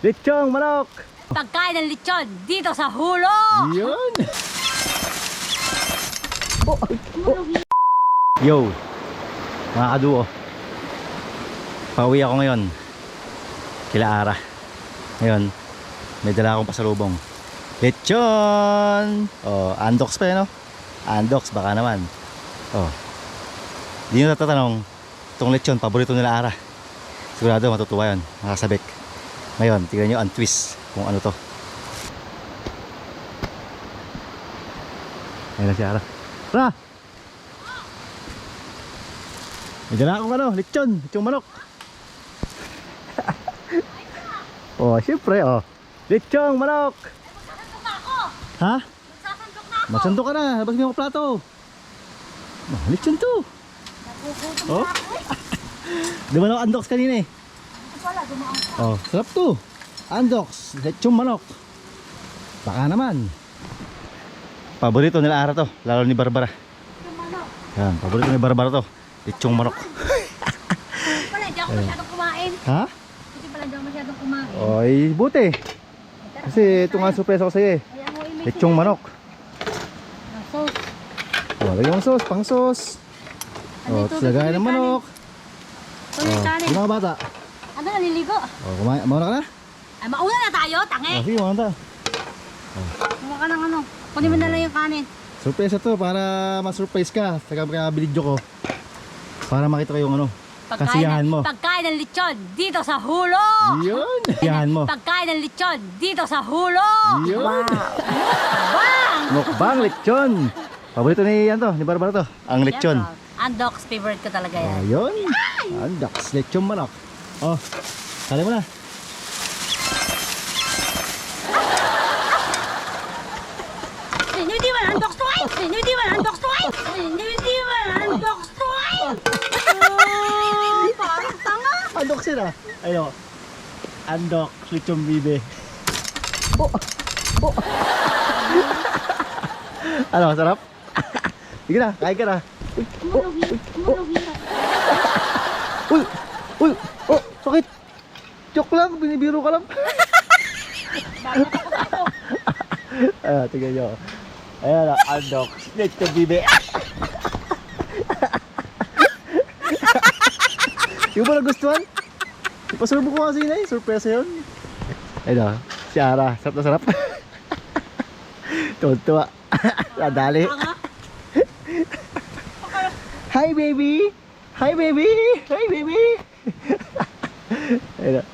Lechong manok! Pagkain ng lechon dito sa hulog! Yun! Yo! Mga kaduo, pauwi ako ngayon kila Ara. Ngayon may dala akong pasalubong, lechon! Oh, Andox pa yun, no? Andox baka naman. Oh, di nyo natatanong, itong lechon paborito nila Ara. Sigurado matutuwa yun, makasabik. Ngayon tignan nyo ang twist kung ano to. Ayun na si Ara. Ara! May dala akong ano, lechong manok. Oh, syempre, oh. Lechong manok. Magsasandok na ako! Ha? Magsasandok na ako! Magsandok ka na, labas mo yung plato. Oh, lechon to. Nagugutom Oh? na ako eh. Di ba na Andox kanina eh? Wala, dumaan ko. Oh, sarap to. Andox, lechong manok. Baka naman. Paborito nila Ara to, lalo ni Barbara. Yung manok. Yan, paborito ni Barbara to. Lechong manok. Wala, hindi ako masyadong kumain. Ha? Hindi pala hindi ako masyadong kumain. Oy, buti. Kasi ito nga surprise ako sa'yo eh. Kaya mo imig Lechong manok. ng sauce. Oh, lagyan mo sauce, pang sauce. Oh, tapos lagyan ng manok. Tuloy kanin. Yung mga bata. Ano, naliligo? Oh, kumain, mauna ka na? Ay, mauna na tayo, tangi. Oh, sige, mauna tayo. Kumuha ka ng ano. Kunin mo na lang yung kanin. Surprise to para ma-surprise ka. Saka video ko. Para makita ko yung ano, kasiyahan mo. Pagkain ng lechon dito sa hulog! Yun! Kasiyahan mo. Pagkain ng lechon dito sa hulog! Yun! Bang! Mukbang lechon! Paborito ni, ano to, ni Barbara to. Ang lechon. Andox, favorite ko talaga Oh, yan. yun! Andox, lechon manok. Oh, kali mo na. Hindi mo na andox to ay! Hindi mo na andox to ay! Hindi mo na andox to ay! Parang tanga! Andox yun ah. Ayun. Andox, lechon bibe. Oh! Oh! Ano, sarap? Sige na, kain ka na. Uy! Uy! Oh! Sakit! Joke lang, binibiro ka lang. Ayan, tingnan nyo. Ayan, Andox, lechon bibe. Yung ba nagustuhan? Ipasurbo ko kasi na eh, surpresa yun. Ayun, si Ara, sarap na sarap. Tuwa-tuwa. Nadali. Hi baby! Hi baby! Hi baby! Ayun,